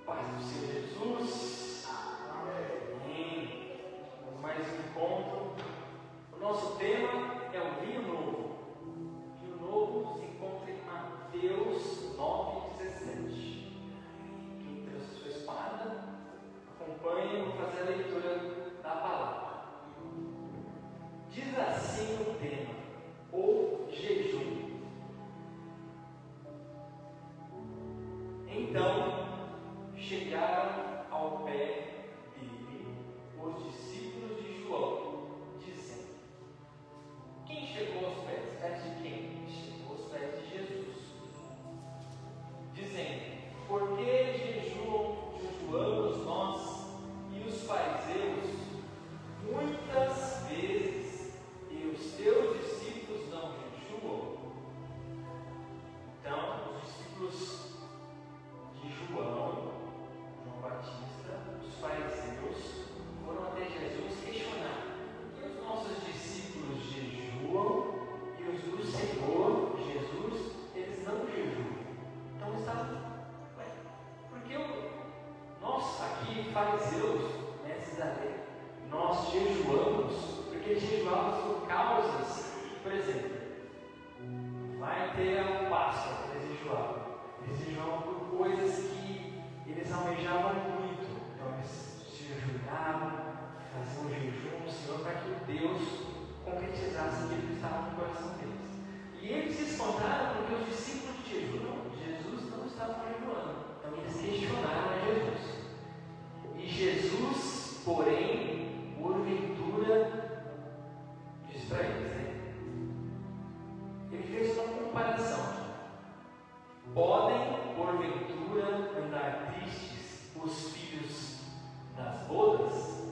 Paz do Senhor Jesus. Amém. Mais um encontro. O nosso tema é o vinho novo. O vinho novo se encontra em Mateus 9,17. Quem trouxe sua espada, acompanhe, eu vou fazer a leitura da palavra. Diz assim o tema: o jejum. Então chegaram ao pé dele os discípulos de João, dizendo: quem chegou aos pés? Pés de quem? Chegou aos pés de Jesus, dizendo: por que jejuamos nós e os fariseus muitas vezes, e os teus discípulos não jejuam? Então os discípulos de João Batista, os fariseus, foram até Jesus questionar: por que os nossos discípulos jejuam e os do Senhor Jesus, eles não jejuam? Então estavam, porque nós aqui, fariseus, mestres da lei, nós jejuamos porque jejuamos por causas. Por exemplo, vai ter a Páscoa, eles jejuavam por coisas que eles almejavam muito. Então eles jejuavam, faziam jejum ao Senhor para que Deus concretizasse aquilo que estava no coração deles. E eles se espantaram porque os discípulos de Jesus não estavam jejuando. Então eles questionaram a Jesus. E Jesus, porém, porventura, disse para eles, ele fez uma comparação. Podem, porventura, andar tristes os filhos das bodas,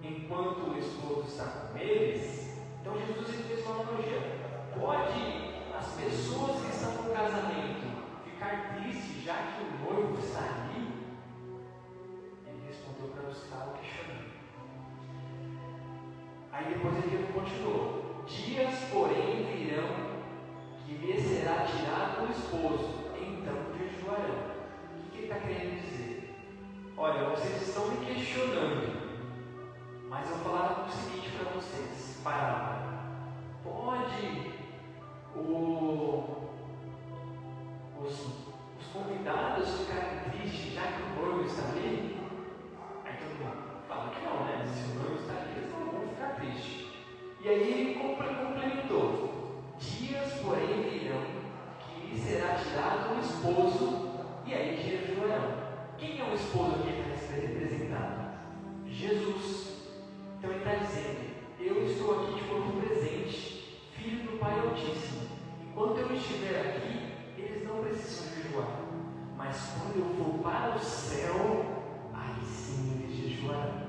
enquanto o esposo está com eles? Então Jesus fez uma analogia. Pode as pessoas que estão no casamento ficar tristes já que o noivo está ali? Ele respondeu para os que estavam questionando. Aí depois ele continuou: dias, porém, virão que lhe será tirado o esposo, então jejuarão. O que ele está querendo dizer? Olha, vocês estão me questionando, mas eu vou falar o seguinte para vocês: parábola. Pode os convidados ficarem tristes já que o noivo está ali? Aí todo mundo fala que não, né? Se o noivo está ali, eles não vão ficar tristes. E aí ele complementou: dias, porém, virão que lhe será tirado o esposo, e aí jejuarão. Quem é o esposo que está representado? Jesus. Então ele está dizendo: eu estou aqui de corpo presente, filho do Pai Altíssimo. Enquanto eu estiver aqui, eles não precisam jejuar. Mas quando eu for para o céu, aí sim eles jejuarão.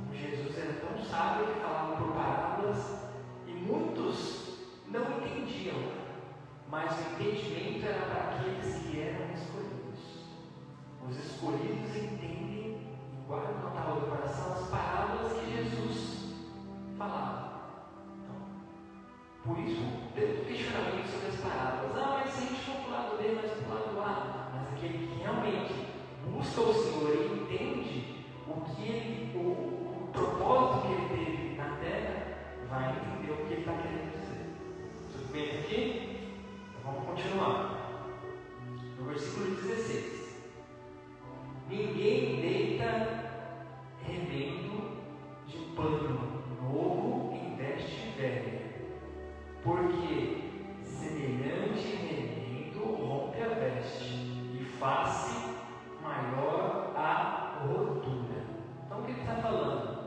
Então Jesus era tão sábio que falava por parábolas, e muitos não entendiam, mas o entendimento era para aqueles que eram escolhidos. Os escolhidos entendem e guardam na tábua do coração as parábolas que Jesus falava. Então, por isso, teve questionamento sobre as parábolas. Mas se a gente for para o lado B, mas para o lado A. Mas aquele que realmente busca o Senhor e entende o propósito que ele teve na terra, vai entender o que ele está querendo dizer. Tudo bem aqui? Então vamos continuar. No versículo 16: ninguém deita remendo de pano novo em veste velha, porque semelhante remendo rompe a veste e faz maior a rotura. Então o que ele está falando?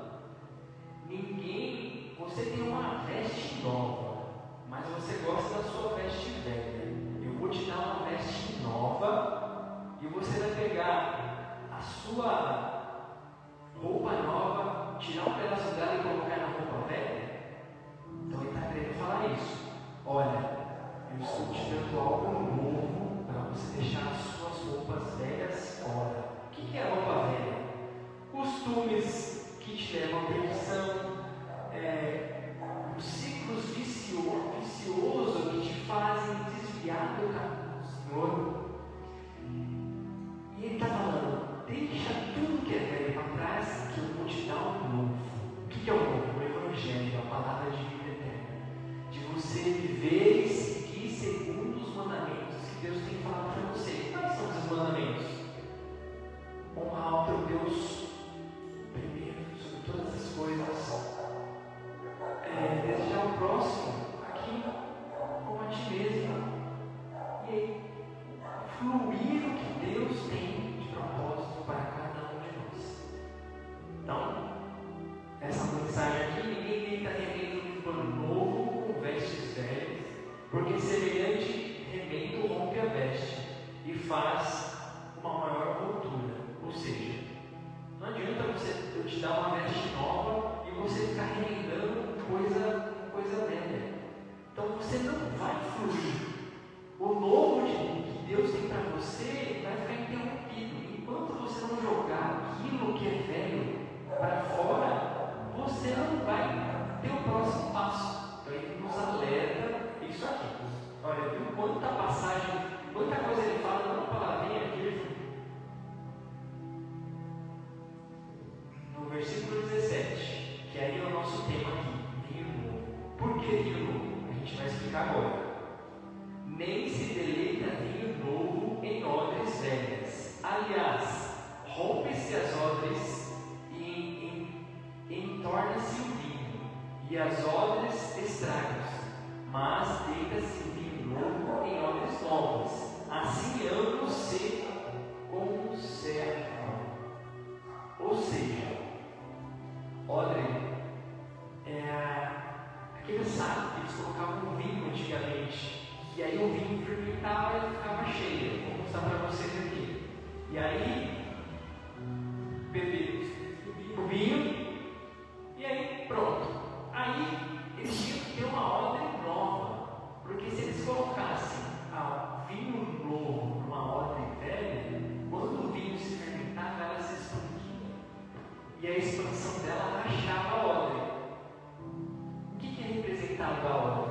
Você tem uma veste nova, mas você gosta da sua veste velha. Eu vou te dar uma veste nova e você vai pegar a sua roupa nova, tirar um pedaço dela e colocar na roupa velha. Então ele está querendo falar isso. Olha, eu estou te dando algo novo para você deixar as suas roupas velhas fora. O que é a roupa velha? Costumes que te levam à perdição, ciclos viciosos que te fazem desviar do caminho do Senhor. rompe-se as odres e entorna-se o vinho, e as odres estragam-se, mas deita-se vinho novo em odres novas. Assim ambos se conservam. Ou seja, odre é aquele saco que eles colocavam no vinho antigamente, e aí o vinho fermentava e ficava cheio. Vou mostrar para vocês aqui. E aí, beber o vinho, e aí pronto. Aí eles tinham que ter uma odre nova, porque se eles colocassem vinho novo numa odre velha, quando o vinho se fermentava, ela se expandia, e a expansão dela rachava a odre. O que é representado a odre?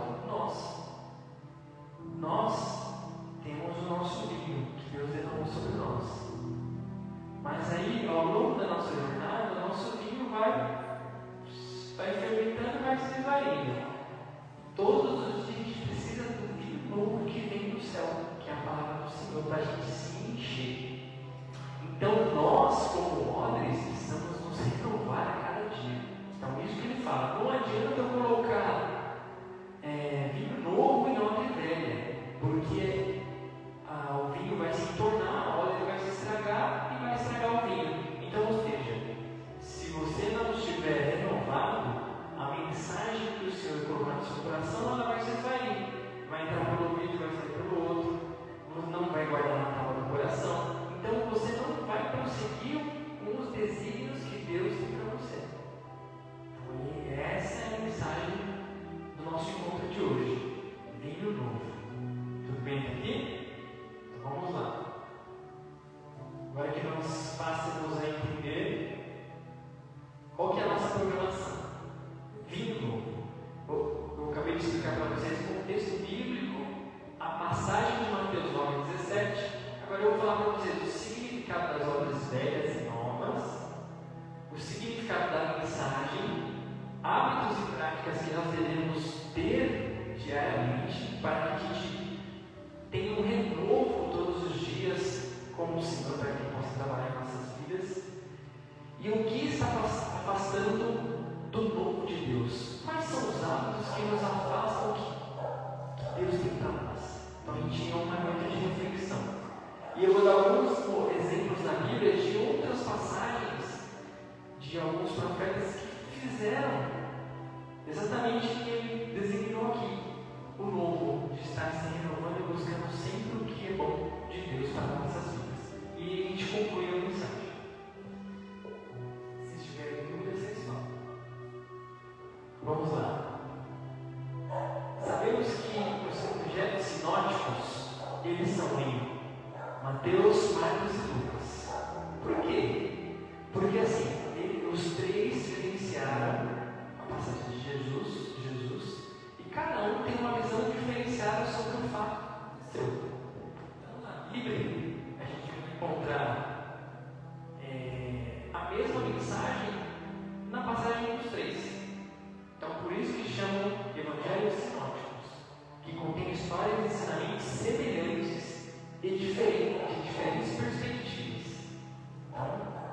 Nós temos o nosso vinho que Deus derramou sobre nós, mas aí ao longo da nossa jornada, o nosso vinho vai fermentando, vai se esvaindo. Todos os dias a gente precisa do vinho novo que vem do céu, que é a palavra do Senhor, para a gente se encher. Então nós, como odres, precisamos nos renovar a cada dia. Então isso que ele fala, não adianta eu colocar vinho novo em odre velha, porque o vinho vai se entornar, a odre vai se estragar e vai estragar o vinho. Então, ou seja, se você não estiver renovado, a mensagem que o Senhor colocou no seu coração, ela vai se esvair, vai entrar pelo ouvido, vai sair pelo outro, não vai guardar na tábua do coração. Então você não vai prosseguir com os desígnios que Deus tem para você. Então, essa é a mensagem do nosso encontro de hoje. Vinho novo. Tudo bem aqui? Então vamos lá. Agora que nós passamos a entender qual que é a nossa programação. Vinho novo. Eu acabei de explicar para vocês o contexto bíblico, a passagem de Mateus 9:17. Agora eu vou falar para vocês o significado das obras velhas e novas, o significado da mensagem, hábitos e práticas que nós devemos ter diariamente para que a gente tenha um renovo todos os dias com o Senhor, para que Ele possa trabalhar em nossas vidas, e o que está afastando do novo de Deus. Quais são os hábitos que nos afastam que Deus tem para nós? Então a gente tinha uma noite de reflexão. E eu vou dar alguns exemplos na Bíblia de outras passagens de alguns profetas que fizeram exatamente o que ele designou aqui. O novo, de estar se renovando e buscando sempre o que é bom de Deus para nossas vidas. E a gente conclui a mensagem. Se tiverem dúvidas, vocês falam. Vamos lá. Sabemos que os evangelhos sinóticos, eles são em Mateus, Marcos e Lucas. Por quê? Porque assim, os três vivenciaram a passagem de Jesus, e cada um tem uma visão diferenciada sobre o fato seu. Então, na Bíblia, a gente vai encontrar a mesma mensagem na passagem dos três. Então, por isso que chamam evangelhos sinóticos, que contêm histórias e ensinamentos semelhantes e diferentes, de diferentes perspectivas. Então,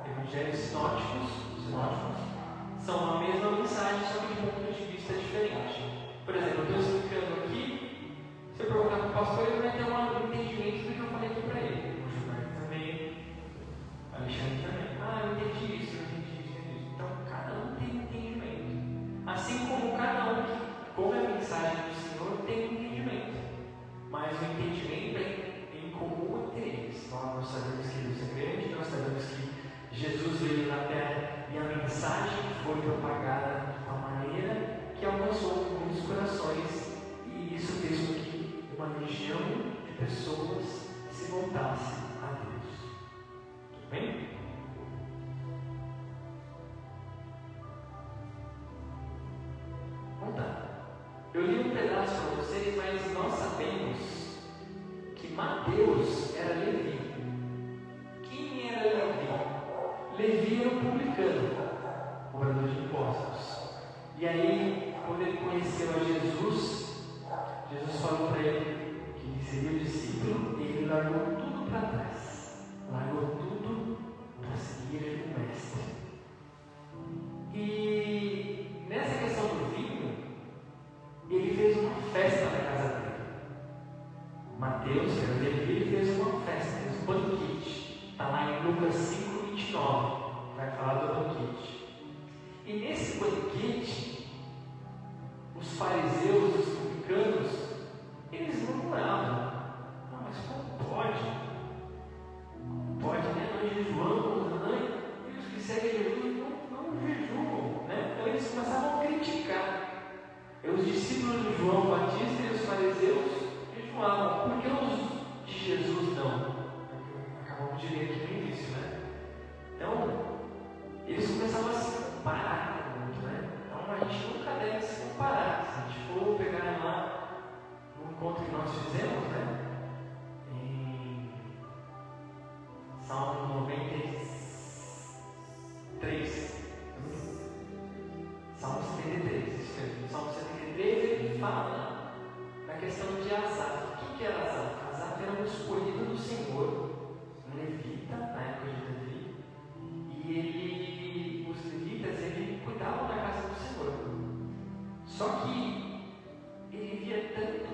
evangelhos sinóticos são a mesma mensagem, só que de um ponto de vista diferente. Por exemplo, eu estou explicando aqui, se eu perguntar para o pastor, ele vai ter um entendimento do que eu falei aqui para ele. O Gilberto também, o Alexandre também. Eu entendi isso. Então, cada um tem um entendimento. Assim como cada um que come a mensagem do Senhor tem um entendimento. Mas o entendimento é em comum entre eles. Então, nós sabemos que Deus é grande, nós sabemos que Jesus veio na terra e a mensagem foi propagada de uma maneira que alcançou muitos corações, e isso fez com que uma legião de pessoas se voltasse a Deus. Tudo bem? Vamos lá. Eu li um pedaço para vocês, mas nós sabemos que Mateus era Levi. Quem era Levi? Levi era o publicano, cobrador de impostos. E aí, quando ele conheceu a Jesus, Jesus falou para ele que ele seria o discípulo, e ele largou tudo para trás. Largou tudo para seguir. Lucas 5:29, vai falar do banquete. E nesse banquete, os fariseus, os publicanos, eles murmuravam: não, mas como pode? Como pode, né? Nós jejuamos, né? E os que seguem Jesus não jejuam, né? Então eles começavam a criticar. E os discípulos de João Batista e os fariseus jejuavam. Por que os de Jesus não? Acabamos de ler aqui no início, né? Então, eles começavam a se comparar com o outro, né? Então, a gente nunca deve se comparar. Se a gente for pegar lá no encontro que nós fizemos, né? Em Salmo 93. Salmo 73, isso mesmo. Salmo 73, ele fala na questão de Asaf. O que era Asaf? Asaf era um escolhido do Senhor, um levita, na época de Davi, e os levitas, ele cuidavam da casa do Senhor. Só que ele via tanto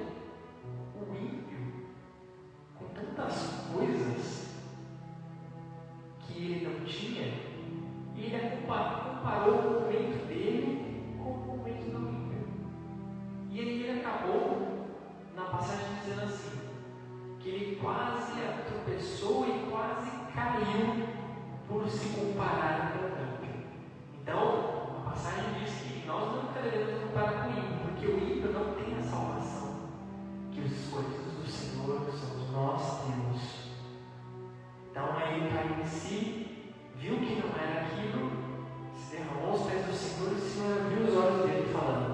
o ímpio, com tantas coisas que ele não tinha, e ele comparou o momento dele com o momento do ímpio. E aí ele acabou, na passagem, dizendo assim, que ele quase tropeçou e quase caiu por se comparar com o ímpio. Então, a passagem diz que nós nunca devemos comparar com o ímpio, porque o ímpio não tem a salvação que os escolhidos do Senhor somos nós temos. Então aí ele caiu em si, viu que não era aquilo, se derramou aos pés do Senhor, e o Senhor abriu os olhos dele falando: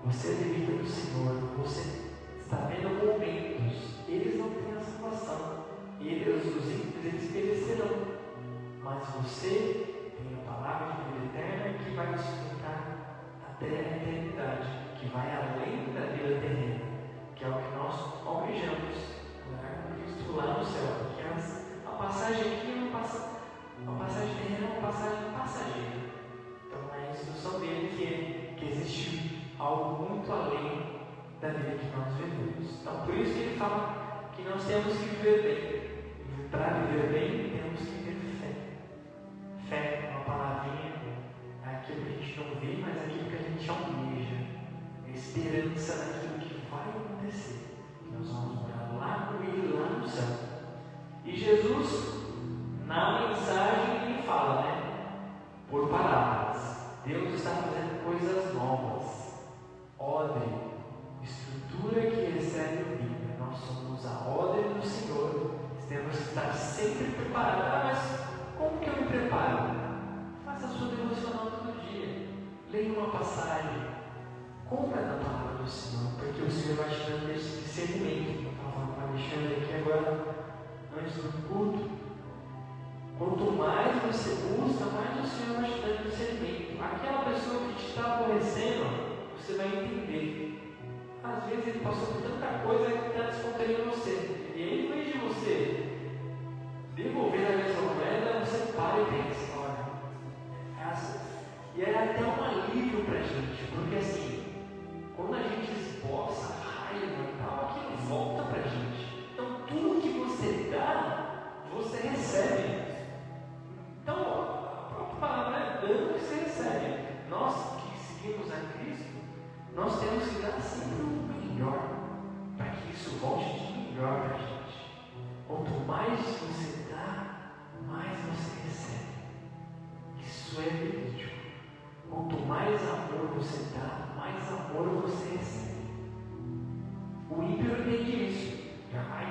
você é levita do Senhor, você está vendo momentos, eles não têm a salvação, os ímpios, eles perecerão, mas você tem a palavra de vida eterna que vai nos sustentar até a eternidade, que vai além da vida terrena, que é o que nós almejamos, com Cristo lá no céu. Porque a passagem aqui é uma passagem terrena, é uma passagem passageira. Então é a instrução dele que existe algo muito além da vida que nós vivemos. Então por isso que ele fala que nós temos que viver bem. E para viver bem, temos que ter fé. Fé é uma palavrinha, é aquilo que a gente não vê, mas é aquilo que a gente almeja. É esperança naquilo que vai acontecer. Nós vamos morar lá com ele, lá no céu. E Jesus, na mensagem, ele fala, né? Por parábolas. Deus está fazendo coisas novas. Odre, estrutura que recebe o vinho. Nós somos a odre do Senhor. Temos que estar sempre preparados. Ah, mas como que eu me preparo? Faça a sua devocional todo dia. Leia uma passagem. Compra na palavra do Senhor, porque o Senhor vai te dando esse discernimento. Eu estava falando com a Alexandre aqui agora, antes do culto. Quanto mais você busca, mais o Senhor vai te dando discernimento. Aquela pessoa que te está aborrecendo, você vai entender. Às vezes ele passou por tanta coisa que está descontando em você. E aí, em vez de você devolver a mesma moeda, você para e pensa: olha, e é até um alívio para a gente, porque assim, quando a gente esboça a raiva e tal, aquilo volta para a gente. Então, tudo que você dá, você recebe. Então, a própria palavra é dando que você recebe. Nós que seguimos a Cristo, nós temos que dar sempre o melhor, para que isso volte de melhor para a gente. Quanto mais você dá, mais você recebe. Isso é verídico. Quanto mais amor você dá, mais amor você recebe. O ímpio entende isso. Já vai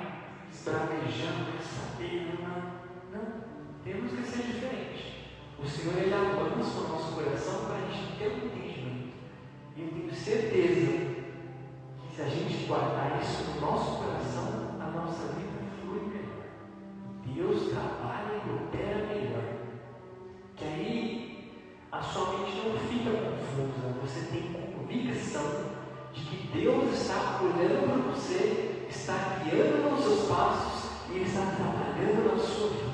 esbravejando, quer saber, não. Temos que ser diferente. O Senhor, ele avança o nosso coração para a gente ter um entendimento. E eu tenho certeza que se a gente guardar isso no nosso coração, a nossa vida flui melhor. Deus trabalha e opera melhor. Que aí a sua mente não fica confusa. Você tem convicção de que Deus está olhando para você, está guiando nos seus passos e Ele está trabalhando na sua vida.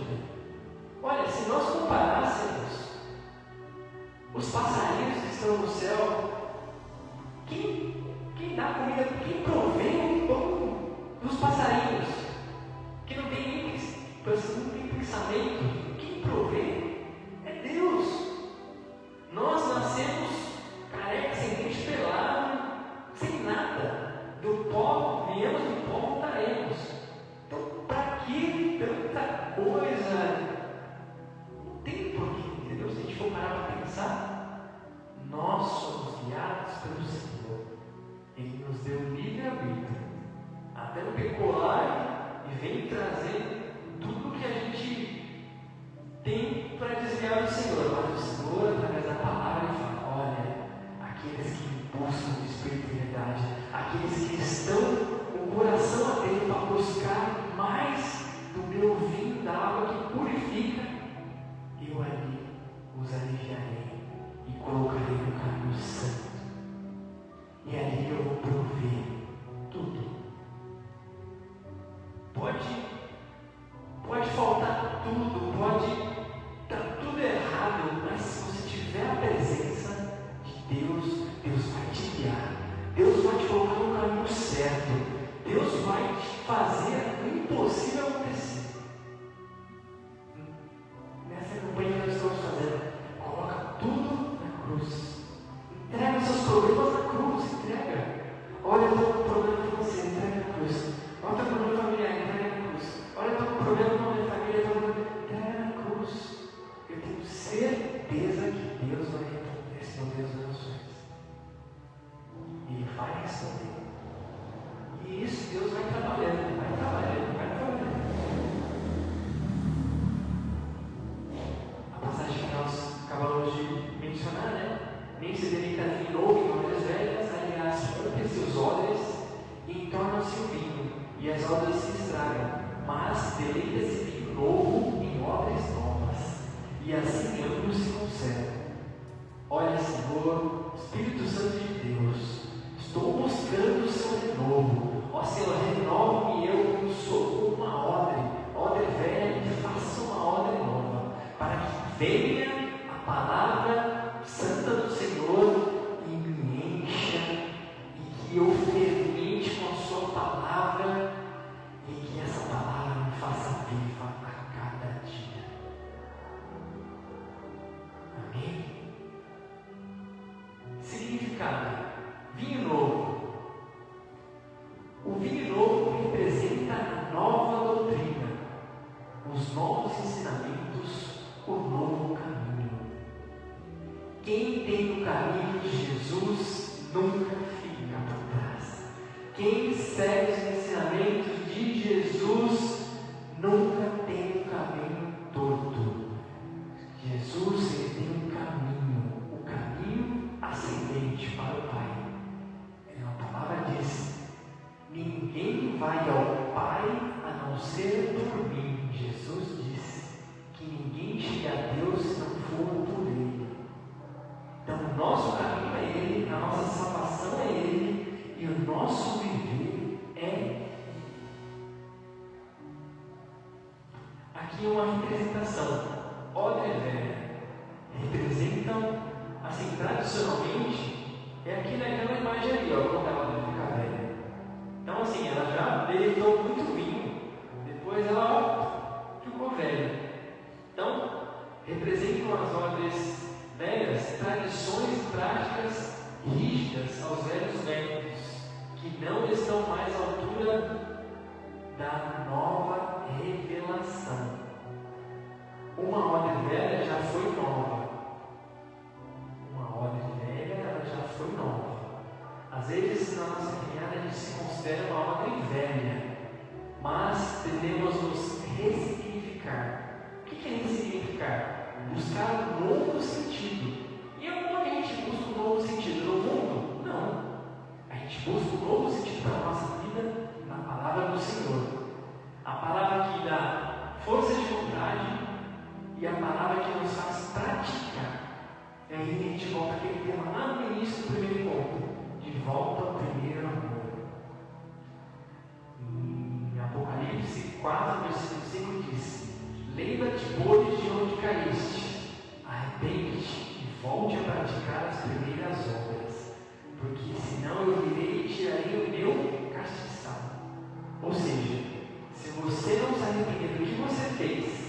Olha, se nós comparássemos os passarinhos que estão no céu, quem dá comida, quem provém o pão dos passarinhos, que não tem nem pensamento, quem provê é Deus. Nós nascemos carecas, sem dente, pelado, sem nada. Do pó viemos, do pó voltaremos. Então, para que tanta coisa? Não tem porquê, entendeu? Se a gente for parar para pensar, nós somos guiados pelo Senhor. Ele nos deu livre-arbítrio. Até não pecou lá e vem trazer tudo que a gente tem para desviar do Senhor. Mas o Senhor, através da palavra, ele fala: olha, aqueles que buscam o Espírito de verdade, aqueles que estão com o coração atento para buscar mais do meu vinho, da água que purifica, eu ali os aliviarei e colocarei no caminho santo. E ali eu vou prover tudo. Pode faltar tudo, pode estar tudo errado, mas se você tiver a presença de Deus, Deus vai te guiar, Deus vai te colocar no caminho certo, Deus vai te fazer o impossível acontecer. Nessa campanha que nós estamos fazendo, coloca tudo na cruz, entrega os seus problemas na cruz, entrega. Olha, eu estou com um problema com você, entrega na cruz. Olha o teu problema familiar, entrega na cruz. Olha o teu problema com a minha família, entrega na cruz. Eu tenho certeza que Deus vai responder as orações. Ele vai responder. E isso Deus vai trabalhando, vai trabalhando, vai trabalhando. A passagem que nós acabamos de mencionar, né? Nem se deleita vinho novo em odres velhas, aliás, rompe-se os odres e tornam-se o vinho, e as odres se estragam, mas deleita-se vinho novo em odres novas, e assim ambos se conservam. Olha, Senhor, Espírito Santo de Deus, estou buscando o seu renovo. Ó Senhor, renova-me eu como sou uma odre velha, e faça uma odre nova, para que venha a palavra santa do Senhor e me encha, e que eu fermente com a sua palavra, e que essa palavra me faça viva a cada dia. Amém? Significado: vinho novo. O vinho novo representa a nova doutrina, os novos ensinamentos, o novo caminho. Quem tem o caminho de Jesus nunca fica para trás. Quem segue os ensinamentos de Jesus nunca tem um caminho torto. Jesus, ele tem um caminho, o caminho ascendente para o Pai. A palavra diz: ninguém vai ao Pai a não ser por mim. Jesus disse que ninguém chega a Deus se não for por Ele. Então, o nosso caminho é Ele, a nossa salvação é Ele, e o nosso viver é Ele. Aqui uma representação. Odre velha representam, assim, tradicionalmente, é aqui naquela imagem ali, ó, quando ela vai ficar velha. Então, assim, ela já deletou muito vinho, depois ela ficou velha. Então, representam as odres velhas, tradições e práticas rígidas aos velhos métodos, que não estão mais à altura da nova revelação. Uma odre velha já foi nova. Uma odre velha, ela já foi nova. Às vezes, na nossa caminhada, a gente se considera uma odre velha, mas devemos nos ressignificar. O que é ressignificar? Buscar um novo sentido. E onde a gente busca um novo sentido? No mundo? Não. A gente busca um novo sentido para a nossa vida na palavra do Senhor. A palavra que dá força de vontade e a palavra que nos faz praticar. E aí a gente volta àquele tema lá no início do primeiro ponto, de volta ao primeiro amor. Em Apocalipse 4, versículo 5 diz: lembra-te, pois, de onde caíste, arrepende-te e volte a praticar as primeiras obras, porque senão eu virei e tirarei o meu castiçal. Ou seja, se você não se arrepender do que você fez,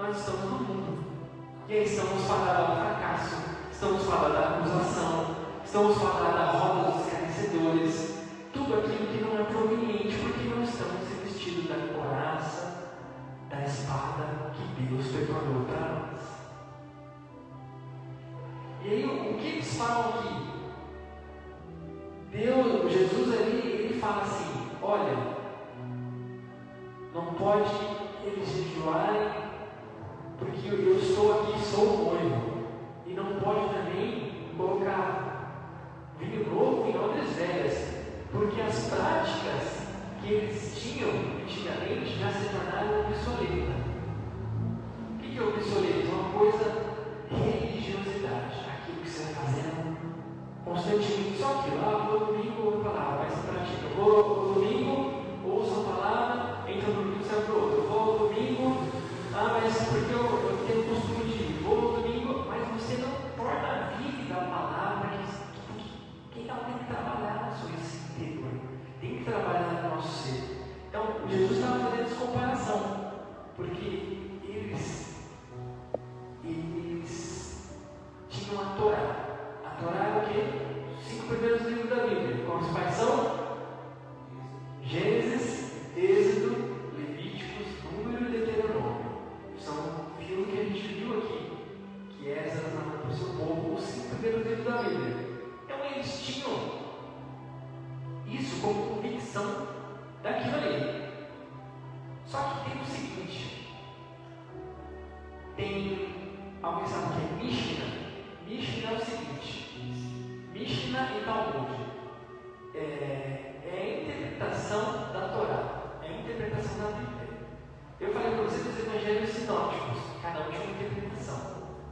nós estamos no mundo. E aí estamos fadados ao fracasso, estamos fadados à acusação, estamos fadados à roda dos escarnecedores, tudo aquilo que não é proveniente, porque não estamos revestidos da couraça, da espada que Deus preparou para nós. E aí o que eles falam aqui? Jesus ali, ele fala assim: olha, não pode eles jejuarem, porque eu estou aqui, sou o noivo, e não pode também colocar vinho novo em odres velhas, porque as práticas que eles tinham antigamente já se tornaram obsoletas. O que é obsoleto? Uma coisa, religiosidade, aquilo que você vai fazendo constantemente, só que lá vou domingo ouço a palavra, mas se pratica. Eu vou domingo, ouço a palavra, entro no domingo, sai pro outro. Eu vou domingo, mas porque eu tenho o costume de ir. Vou domingo, mas você não torna a vida a palavra que tem que trabalhar na sua interior, tem que trabalhar no nosso ser. Então, Jesus estava fazendo essa comparação, porque eles tinham a Torá. A Torá é o quê? Os 5 primeiros livros da Bíblia. Quais são? Gênesis, Êxodo, Levíticos, Número e Deuteronômio. São aquilo que a gente viu aqui, que é essa para o seu povo, os 5 primeiros livros da Bíblia. Então eles tinham isso como convicção daquilo ali. Só que tem o seguinte: tem alguém sabe o que é Mishnah? Mishnah é o seguinte: Mishnah e Talmud é a interpretação da Torá, é a interpretação da Bíblia. Eu falei para vocês dos evangelhos sinóticos, cada um tinha uma interpretação.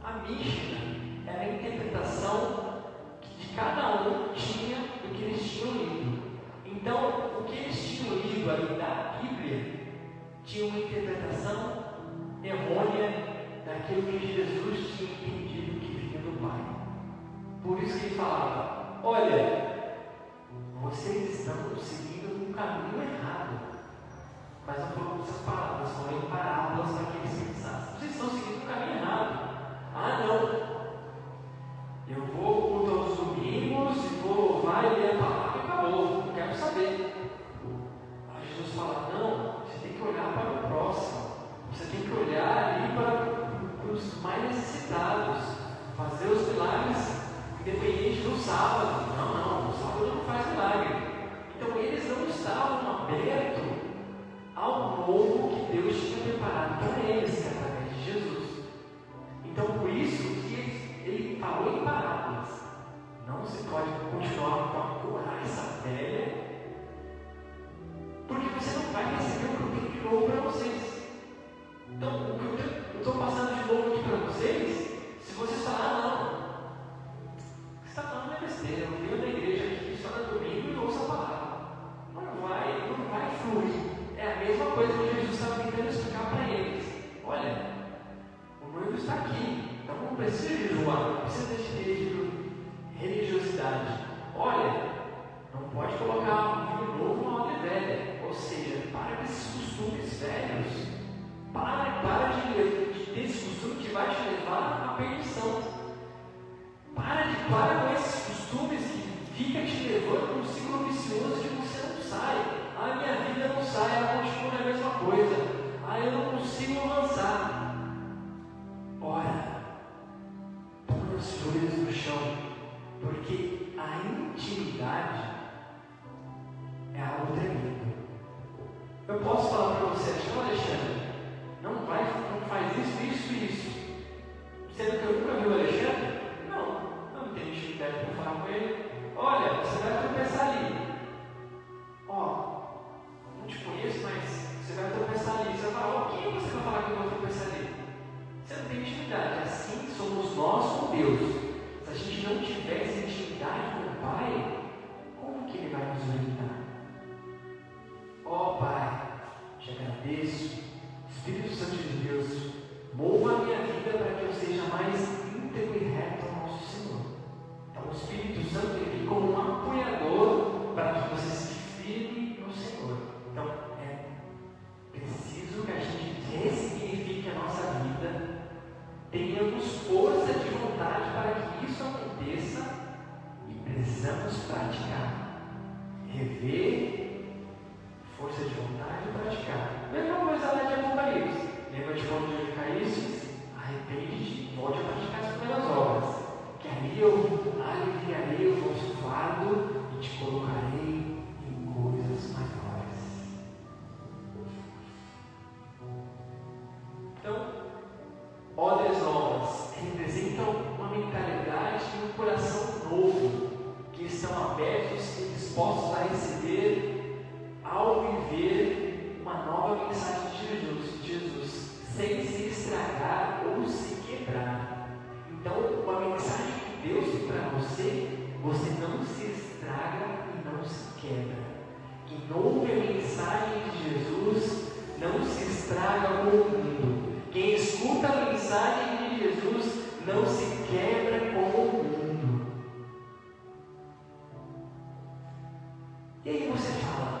A Mishnah era a interpretação que cada um tinha do que eles tinham lido. Então, o que eles tinham lido ali da Bíblia tinha uma interpretação errônea daquilo que Jesus tinha entendido que vinha do Pai. Por isso que ele falava: olha, vocês estão seguindo um caminho errado. Mas não foram essas palavras, foram em parábolas para que eles pensassem: vocês estão seguindo um caminho errado. Ah, não, eu vou culto aos domingos e vai ler a palavra e acabou, não quero saber. Aí Jesus fala: não, você tem que olhar para o próximo, você tem que olhar ali para os mais necessitados, fazer os milagres independente do sábado. Não, o sábado não faz milagre. Então eles não estavam abertos ao novo que Deus tinha preparado para eles, através de Jesus. Então por isso que ele falou em parábolas. Não se pode continuar com a couraça velha, porque você não vai receber o que eu tenho de novo para vocês. Então, o que eu estou passando de novo aqui para vocês, se vocês falarem: não, o que você está falando é besteira, eu venho da igreja aqui só no domingo e ouço a palavra. Não vai fluir. É a mesma coisa que Jesus estava tentando explicar para eles: olha, o noivo está aqui, então não precisa jejuar, não precisa de religiosidade. Olha, não pode colocar um vinho novo numa odre velha. Ou seja, para com esses costumes velhos. Para de ter esse costume que vai te levar à perdição. Para com esses costumes que fica te levando para um ciclo vicioso de você não sai. A minha vida não sai, ela continua na mesma coisa. Eu não consigo avançar. Ora, põe os joelhos no chão, porque a intimidade é algo tremendo. Eu posso falar para você: Alexandre, não faz isso e isso. Sendo que eu nunca vi o Alexandre? Não, eu não tenho intimidade para falar com ele. Olha, você vai tropeçar ali. Não te conheço, mas você vai tropeçar ali. Você vai falar: quem você vai falar que eu vou tropeçar ali? Você não tem intimidade. Assim somos nós com Deus. Se a gente não tiver essa intimidade com o Pai, como que Ele vai nos orientar? Pai, te agradeço novo, que estão abertos e dispostos a receber ao viver uma nova mensagem de Jesus, sem se estragar ou se quebrar. Então, uma mensagem que Deus tem para você, você não se estraga e não se quebra. Quem ouve a mensagem de Jesus não se estraga com o mundo. Quem escuta a mensagem de Jesus não se quebra com o mundo. E aí você fala,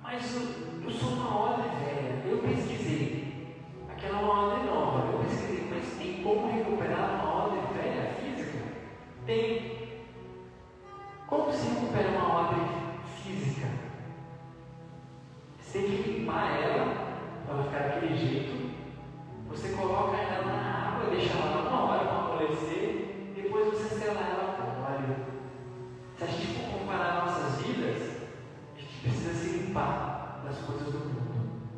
mas eu sou uma ordem velha, eu pesquisei, aquela é uma ordem nova, eu pesquisei, mas tem como recuperar uma ordem velha física? Tem. Como se recupera uma ordem física? Você tem que limpar ela, para ela ficar daquele jeito, você coloca ela na água, deixa ela lá 1 hora para amolecer, depois você sela ela com óleo. Se a gente for comparar nossas vidas, a gente precisa se limpar das coisas do mundo.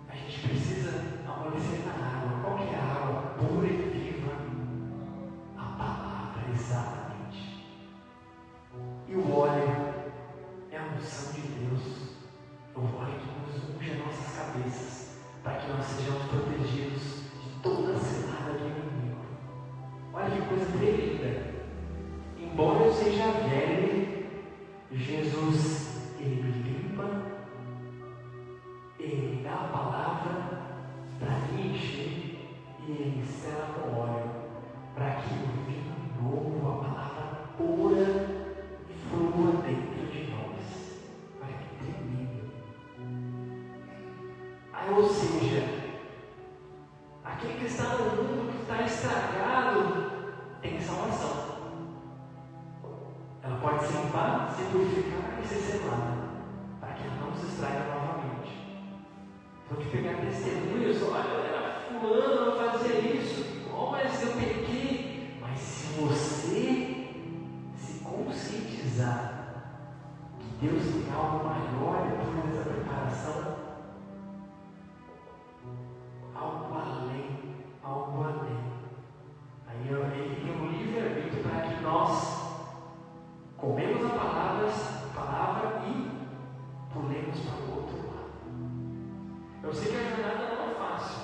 A gente precisa amolecer na água. Qual que é a água? Pura e viva. A palavra, exatamente. E o óleo é a unção de Deus. O óleo que nos unge as nossas cabeças, para que nós sejamos protegidos de toda a cilada do inimigo. Olha que coisa tremenda. Embora eu seja velho, Jesus, Ele me limpa, Ele me dá a palavra para me encher e Ele me sela com óleo, para que o vinho novo, a palavra pura, flua dentro de nós. Olha que tremendo. Aí, ou seja, aquele que está no mundo, que está estragado, tem salvação. Ela pode se limpar, se purificar e ser selada, para que ela não se estrague novamente. Vou te pegar testemunhos, olha, fulano fazia isso, mas eu pequei. Mas se você se conscientizar que Deus tem algo maior depois dessa preparação, algo além, algo além. Aí ele tem um livre-arbítrio para que nós comemos a palavra e pulemos para o outro lado. Eu sei que a jornada não é fácil.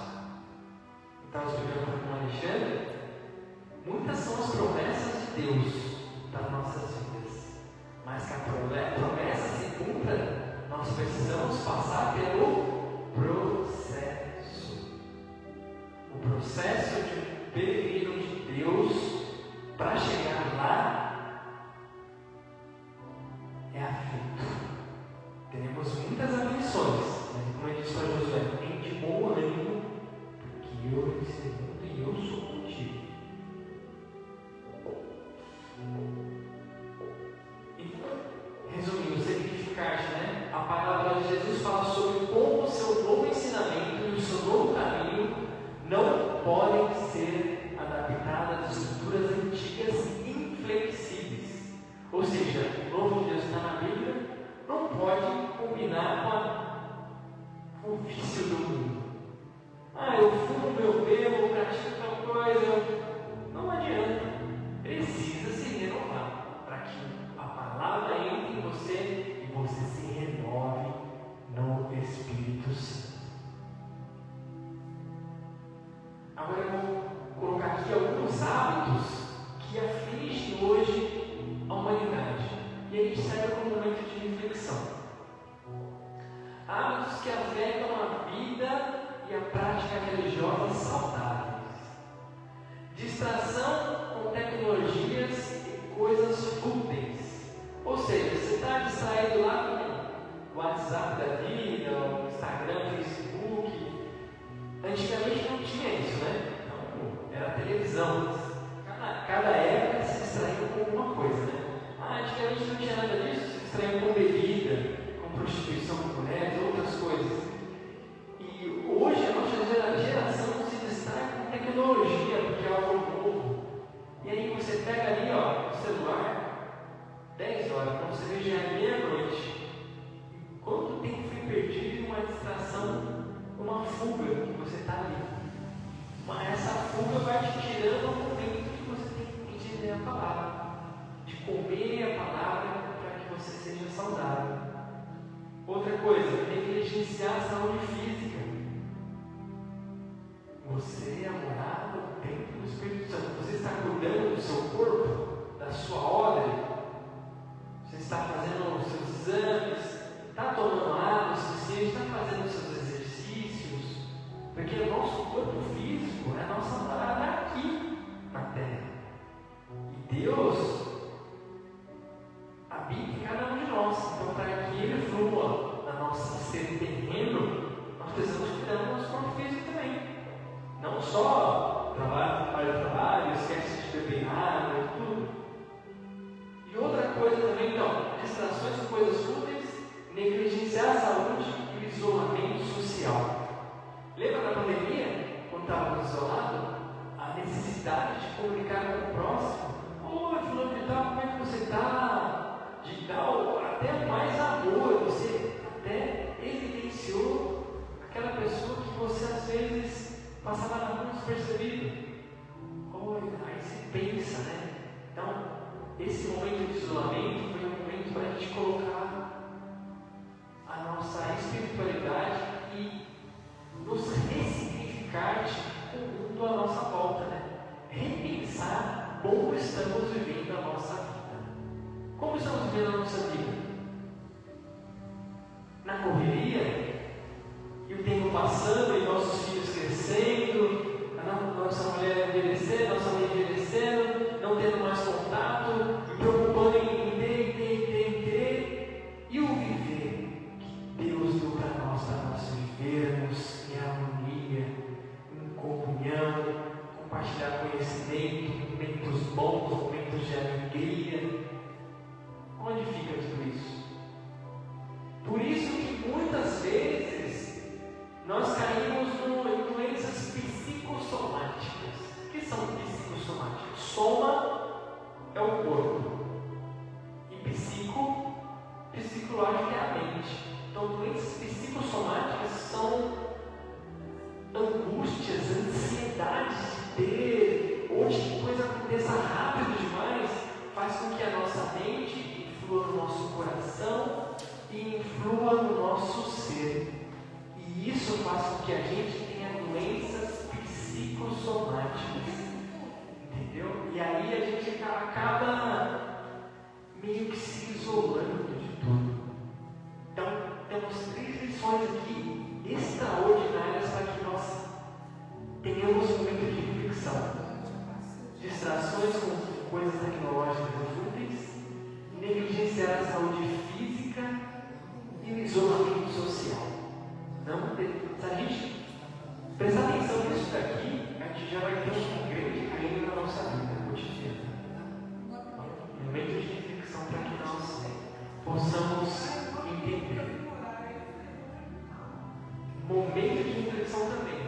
Estava explicando com o Alexandre, muitas são as promessas de Deus para nossas vidas, mas que a promessa se cumpra, nós precisamos passar pelo processo. O processo de um peregrino de Deus para chegar lá é aflito. Teremos muitas aflições, mas como ele disse para Josué, tem de bom ânimo, porque eu venci o mundo e eu sou contigo. Então, resumindo, significar, né? A palavra de Jesus fala sobre como o seu novo ensinamento e o seu novo caminho não podem ser adaptadas às estruturas antigas inflexíveis. Ou seja, o novo de Deus está na Bíblia, não pode combinar com o vício do mundo. Eu fumo, eu bebo, pratico tal coisa. Não adianta. Precisa se renovar para que a palavra entre em você e você se renove no Espírito Santo. Agora eu vou colocar aqui alguns hábitos que afligem hoje a humanidade. E aí serve como um momento de reflexão. Hábitos que afetam a vida e a prática religiosa saudáveis. Distração com tecnologias e coisas fúteis. Ou seja, você está distraído lá com o WhatsApp da vida, o Instagram, o Facebook. Antigamente não tinha isso, né? Não, era televisão. Cada época se distraía com alguma coisa, né? Antigamente não tinha nada disso, se distraía com bebida, com prostituição com mulheres, outras coisas. E hoje a nossa geração se distrai com tecnologia, porque é algo novo. E aí você pega ali, o celular, 10 horas, quando você vê já é meia-noite. Quanto tempo foi perdido em uma distração, uma fuga que você está ali? Mas essa fuga vai te tirando o momento que você tem que entender a palavra. negligenciar a saúde física. Você é a morada, o templo do Espírito Santo. Você está cuidando do seu corpo, da sua ordem. Você está fazendo os seus exames, está tomando água o suficiente, está fazendo os seus exercícios. Porque o nosso corpo físico é a nossa morada aqui na terra. E Deus habita em cada um de nós. Então, para que Ele flua na nossa ser terreno, nós precisamos cuidar do nosso corpo físico também. Não só trabalho, esquece de beber água e tudo. E outra coisa também, então, distrações com coisas fúteis, negligenciar a saúde e o isolamento social. Lembra da pandemia, quando estávamos isolados? A necessidade de comunicar com o próximo. Oi, fulano de tal, como é que você está? De tal, até mais amor, você até evidenciou aquela pessoa que você às vezes passava na rua despercebido. Aí você pensa, né? Então, esse momento de isolamento foi um momento para a gente colocar a nossa espiritualidade e nos ressignificar com o mundo à nossa volta, né? Repensar como estamos vivendo a nossa vida. Como estamos vivendo a nossa vida? Na correria? E o tempo passando e nossos filhos crescendo, a nossa mulher envelhecendo, nossa mãe envelhecendo, não tendo mais contato, e preocupando em ter. E o viver que Deus deu para nós vivermos em harmonia, em comunhão, compartilhar conhecimento, momentos bons, momentos de alegria. Onde fica tudo isso? Por isso que muitas vezes nós caímos em doenças psicossomáticas. O que são psicossomáticas? Soma é o corpo e psicológico é a mente. Então, doenças psicossomáticas são angústias, ansiedades de ter, ou de que coisa aconteça rápido demais, faz com que a nossa mente influa no nosso coração e influa no nosso ser. E isso faz com que a gente tenha doenças psicossomáticas. Entendeu? E aí a gente acaba meio que se isolando de tudo. Então, temos 3 lições aqui extraordinárias para que nós tenhamos um momento de reflexão. Distrações com coisas tecnológicas inúteis, negligenciar a saúde física e o isolamento social. Não, se a gente prestar atenção nisso daqui, a gente já vai ter um grande ganho na nossa vida cotidiana. Um momento de reflexão para que nós possamos entender. Momento de reflexão também.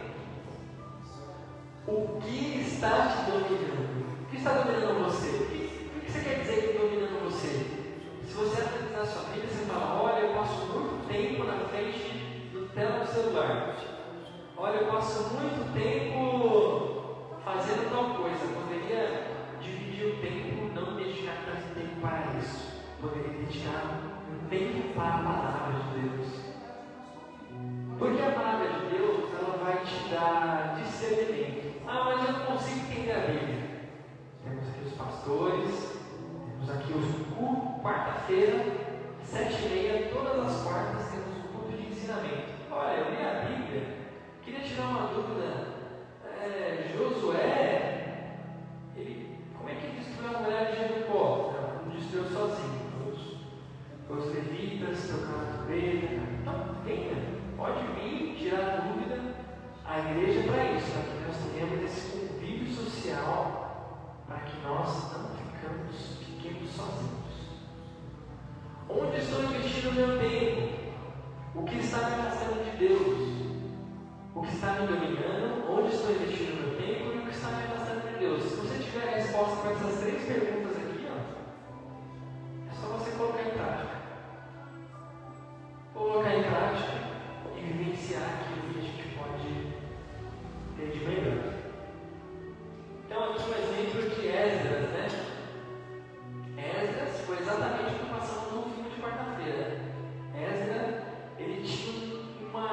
O que está te dominando? O que está dominando você? O que você quer dizer que está dominando você? Se você analisar a sua vida, você fala: olha, eu passo muito tempo na frente do tela do celular. Olha, eu passo muito tempo fazendo tal coisa. Eu poderia dividir o tempo, não dedicar tanto tempo para isso. Poderia dedicar um tempo para a palavra de Deus. Porque a palavra de Deus, ela vai te dar discernimento. Mas eu não consigo entender a Bíblia. Temos aqui os pastores, temos aqui os cultos, quarta-feira, 7h30, todas as quartas temos um culto de ensinamento. Olha, eu li a Bíblia, queria tirar uma dúvida. Josué, como é que ele destruiu a mulher de Jericó? Não destruiu sozinho. Os levitas trocaram a ovelha. Então, venha, pode vir, tirar a dúvida. A igreja é para isso, para que nós tenhamos esse convívio social, para que nós não fiquemos sozinhos. Onde estou investindo o meu tempo? O que está me afastando de Deus? O que está me dominando? Onde estou investindo o meu tempo? E o que está me afastando de Deus? Se você tiver a resposta para essas 3 perguntas aqui, é só você colocar em prática. Colocar em prática e vivenciar aquilo que a gente pode ter de melhor. Então, aqui um exemplo de Esdras, né? Esdras foi exatamente o que passamos no último de quarta-feira. Esdras, ele tinha uma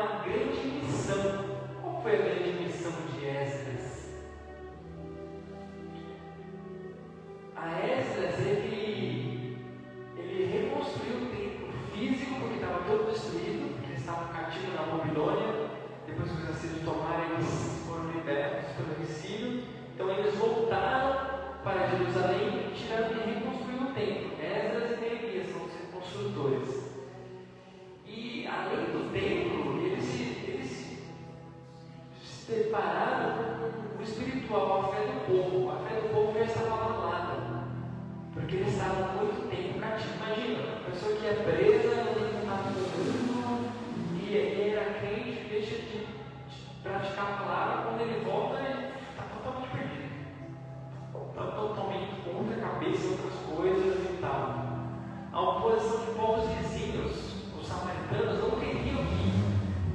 Então eles voltaram para Jerusalém e reconstruíram o templo. Esdras e Neemias são os construtores. E além do templo, eles se depararam com o espiritual, a fé do povo. A fé do povo já estava abalada, porque eles estavam há muito tempo cativos. Imagina, a pessoa que é presa, não está mudando, e era crente, deixa de praticar a palavra, quando ele volta, ele está totalmente perdido. Está totalmente contra a cabeça, outras coisas e tal. A oposição de povos vizinhos, os samaritanos, não queriam que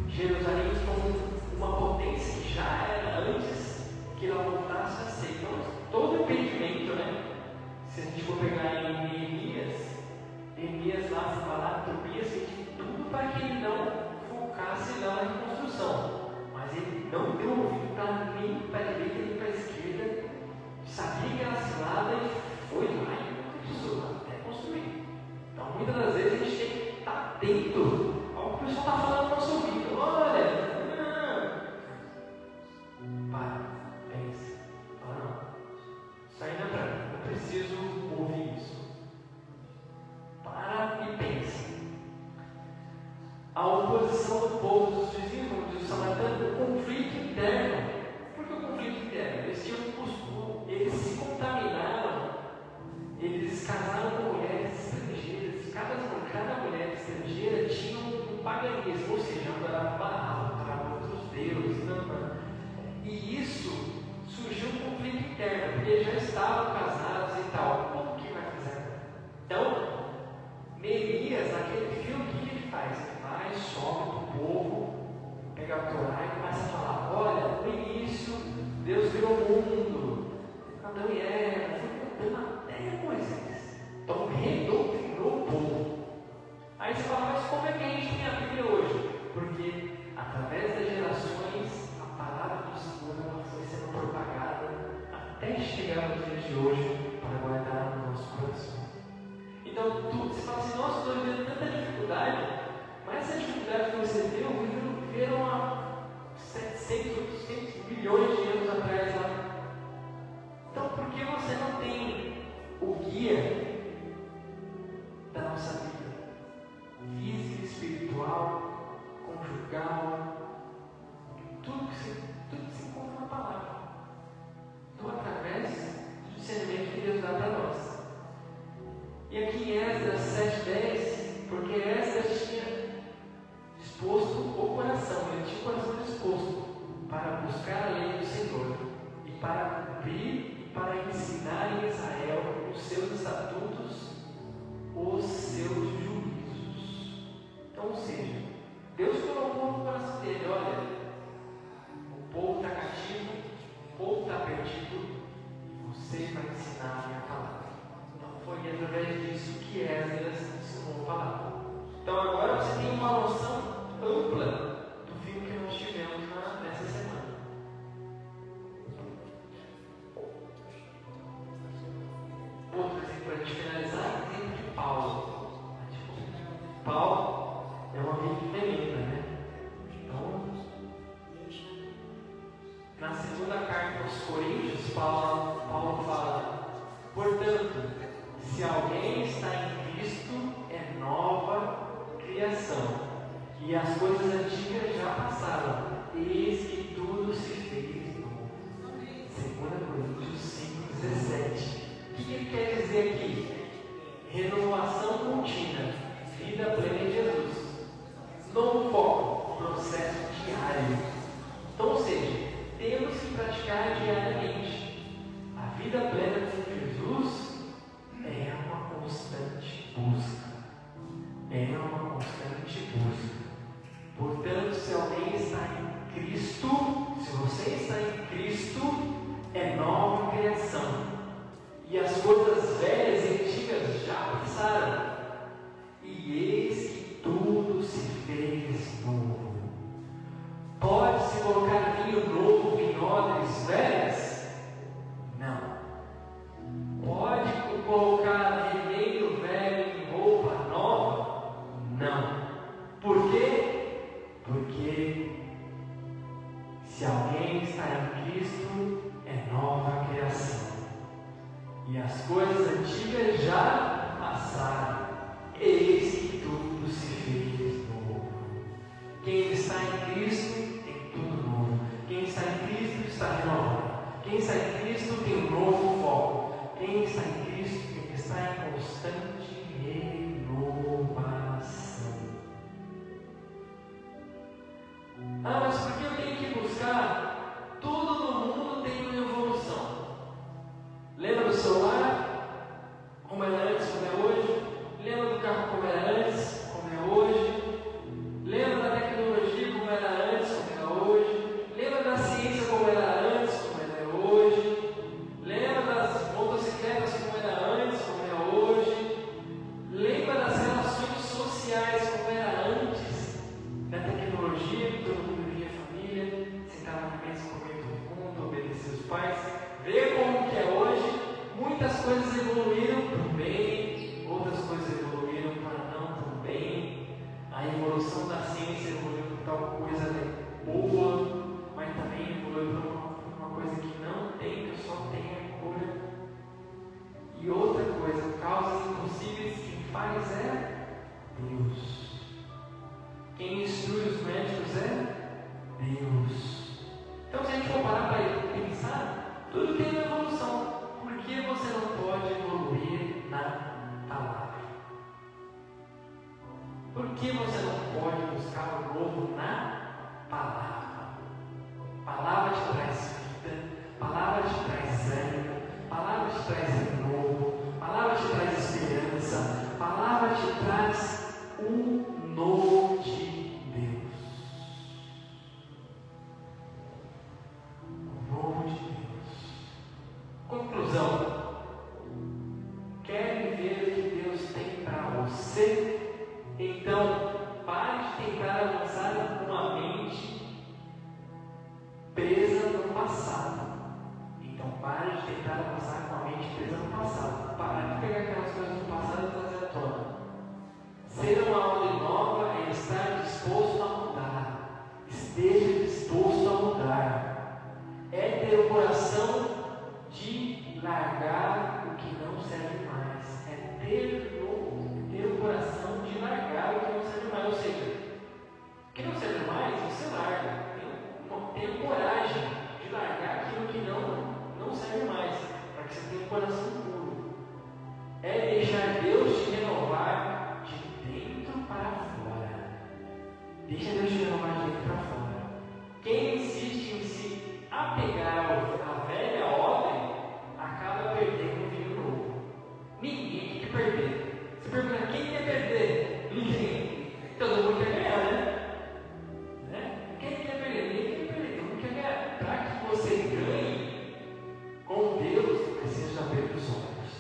Jerusalém, como uma potência que já era antes que ela voltasse a ser. Então, todo impedimento, né? Se a gente for pegar em Neemias lá, falar, Tobias, fez de tudo para que ele não focasse na reconstrução. Mas ele não deu ouvido para nem para a direita nem para a esquerda, sabia que era cilada e foi lá e precisou até construir. Então, muitas das vezes a gente tem que estar atento ao que o pessoal está falando no nosso ouvido. Olha, para, pensa, fala, não, isso aí não é para mim, eu preciso ouvir isso. Para e pensa. A oposição do povo, dos vizinhos, como diz o samaritano, o conflito interno. Por que o conflito interno? Eles tinham um costume, eles se contaminaram, eles casaram com mulheres estrangeiras. Cada mulher estrangeira tinha um paganismo, ou seja, adorava Baal, adorava outros deuses. E isso surgiu um conflito interno, porque eles já estavam casados e tal. Como que vai fazer? Então, Neemias, naquele filme, o que ele faz? Ele vai, sobe para o povo, pega a Torá e começa a falar: olha, no início, Deus criou o mundo, Adão e Eva, foi contando até Moisés. Então, redoutrinou o povo. Aí você fala: mas como é que a gente tem a Bíblia hoje? Porque, através das gerações, a palavra do Senhor foi sendo propagada até chegar nos dias de hoje para guardar no nosso coração. Então, você fala assim: nossa, estou vivendo tanta dificuldade, mas essa dificuldade que você viveram há 700, 800 milhões de anos atrás lá. Então, por que você não tem o guia da nossa vida? Física, espiritual, conjugal, tudo que se encontra na palavra. Então, através do discernimento que Deus dá para nós. E aqui em Esdras 7:10, porque Esdras tinha disposto o coração, ele tinha o coração disposto para buscar a lei do Senhor e para cumprir e para ensinar em Israel os seus estatutos, os seus juízos. Então, ou seja, Deus colocou no coração dele: olha, o povo está cativo, o povo está perdido, e você vai ensinar a minha palavra. Foi através disso que Esdras ensinou a palavra. Então agora você tem uma noção ampla do filme que nós tivemos nessa semana. Outro exemplo para a gente finalizar é o exemplo de Paulo. Paulo é uma vida feminina, né? Então, na segunda carta aos Coríntios, Paulo fala: portanto, se alguém está em Cristo, é nova criação, e as coisas antigas já passaram, eis que tudo se fez novo. 2 Coríntios 5:17. O que ele quer dizer aqui? Renovação contínua, vida plena em Jesus. Novo foco, processo diário. Então, ou seja, temos que praticar diariamente. A vida plena com Jesus é uma constante busca. É uma constante busca. Portanto, se alguém está em Cristo, alguém está em Cristo, é nova criação. E as coisas antigas já passaram, eis que tudo se fez novo. Quem está em Cristo tem tudo novo. Quem está em Cristo está renovado. Quem está em Cristo tem um novo foco. Quem está em Cristo está em constante renovação. Mas por que eu tenho que buscar? Tudo no mundo tem uma evolução. Lembra do celular? Como era antes, como é hoje? Lembra do carro como era antes, como é hoje? Lembra da tecnologia como era antes, como é hoje? Lembra da ciência como era antes, como é hoje? Lembra das motocicletas como era antes, como é hoje? Lembra das relações sociais como era antes? Da tecnologia, que todo mundo via família, sentava na mesa, comia todo mundo, obedecia os pais. Vê como que é hoje. Muitas coisas evoluíram para o bem, outras coisas evoluíram para não tão bem. A evolução da ciência evoluiu para tal coisa boa, mas também evoluiu para uma coisa que não tem, que só tem a cura. E outra coisa, causas impossíveis, quem faz é Deus. Quem instrui os médicos é Deus. Então, se a gente for parar para pensar, tudo tem uma evolução. Por que você não pode evoluir na palavra? Por que você não pode buscar o novo na palavra? Palavra te traz vida, palavra te traz ânimo, palavra te traz renovo, palavra te traz esperança, palavra te traz o novo de Deus. O novo de Deus. Conclusão. Quer viver o que Deus tem para você? Então, pare de tentar avançar com uma mente presa no passado. Então, pare de tentar avançar com a mente presa no passado. Pare de pegar aquelas coisas do passado e trazer à tona. Ser uma ordem nova é estar disposto a mudar. Esteja disposto a mudar. É ter o coração de largar o que não serve mais. É ter o coração de largar o que não serve mais. Ou seja, o que não serve mais, você larga. Tenha coragem de largar aquilo que não serve mais, para que você tenha um coração puro. É deixar Deus te renovar de dentro para fora. Deixa Deus te renovar de dentro para fora. Quem insiste em se apegar à velha ordem, acaba perdendo o vinho novo. Ninguém quer perder. Você pergunta, quem quer perder? Ninguém. Todo mundo quer ganhar, né? Quem quer perder? Ninguém quer perder. Todo mundo quer ganhar. Para que você ganhe com Deus, precisa abrir os olhos.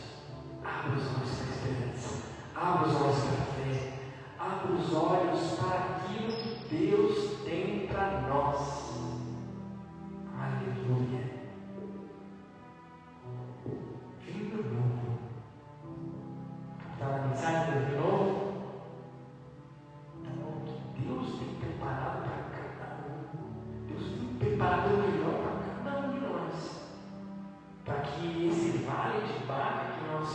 Abra os olhos para a esperança. Abra os olhos para a fé. Abra os olhos para aquilo que Deus tem para nós. Aleluia. Vinho novo. Está na mensagem do vinho novo? Então, o que Deus tem preparado para cada um. Deus tem preparado o melhor para cada um de nós. Para que esse vale de Baca que nós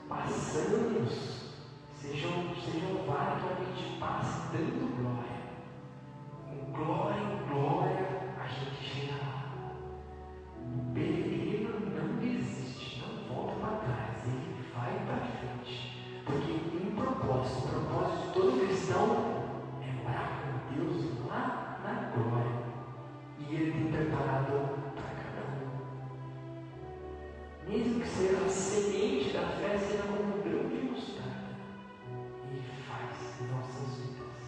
passamos seja um vale que a gente passe dando glória. Com glória em glória a gente chega lá. O peregrino não desiste, não volta para trás, ele vai para frente. Porque tem um propósito. O propósito de todo cristão é morar com Deus lá na glória. E Ele tem preparado para cada um. Mesmo que seja a semente da fé, seja como um grão de mostarda, Ele faz em nossas vidas.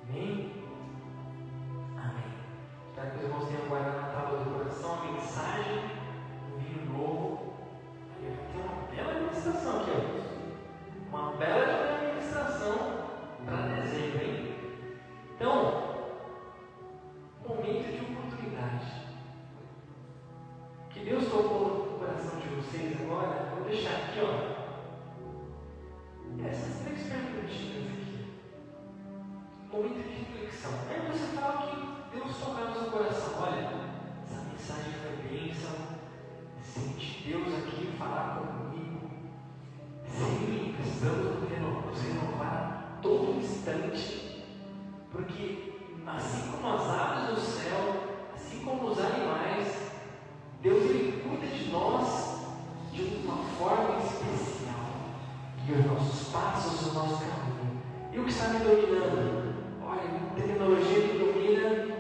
Amém? Amém. Espero que os irmãos tenham guardado na tábua do coração a mensagem do vinho novo. Tem uma bela ministração aqui, ó. Uma bela ministração para dezembro, hein? Então, momento de oportunidade. Que Deus tocou no coração de vocês agora. Vou deixar aqui, ó, essas 3 perguntinhas aqui. Momento de reflexão. Aí você fala que Deus tocou no seu coração. bênção, sente Deus aqui falar comigo. Sim, precisamos nos renovar a todo instante, porque assim como as aves do céu, assim como os animais, Deus ele cuida de nós de uma forma especial, guia os nossos passos, o nosso caminho. E o que está me dominando? Olha, a tecnologia me domina,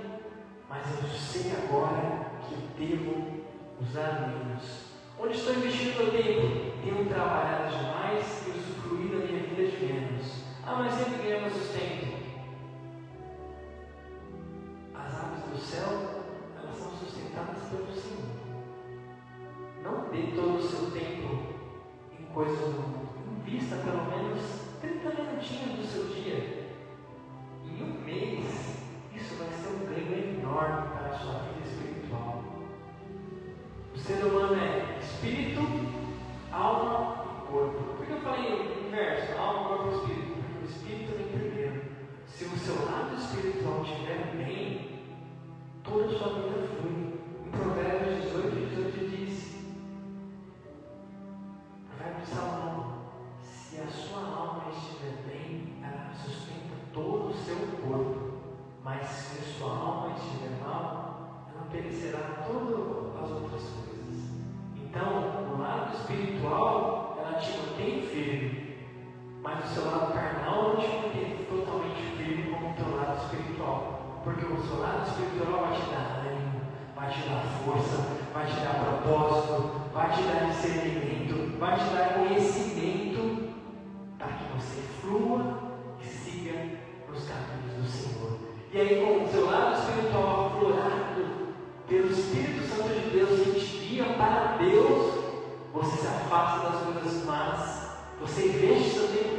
mas eu sei agora que eu devo usar menos. Onde estou investindo meu tempo? Tenho trabalhado demais e usufruído da minha vida de menos. Ah, mas sempre ganhamos sustento. As aves do céu, elas são sustentadas pelo Senhor. Não dê todo o seu tempo em coisas do mundo. Invista pelo menos 30 minutinhos do seu dia. Em um mês, isso vai ser um ganho enorme para a sua vida espiritual. O ser humano é espírito, alma e corpo. Por que eu falei inverso? Alma, corpo e espírito? Porque o espírito vem primeiro. Se o seu lado espiritual estiver bem, toda a sua vida flui. Em Provérbios 18 diz, Provérbio de Salomão, se a sua alma estiver bem, ela sustenta todo o seu corpo. Mas se a sua alma estiver mal, ela perecerá todas as outras coisas. Então, o lado espiritual, ela te mantém firme, mas o seu lado carnal não te mantém totalmente firme como o teu lado espiritual, porque o seu lado espiritual vai te dar ânimo, vai te dar força, vai te dar propósito, vai te dar discernimento, vai te dar conhecimento, para que você flua e siga nos caminhos do Senhor. E aí, com o seu lado espiritual aflorado pelo Espírito Santo de Deus que te guia para Deus, você se afasta das coisas más, você investe seu tempo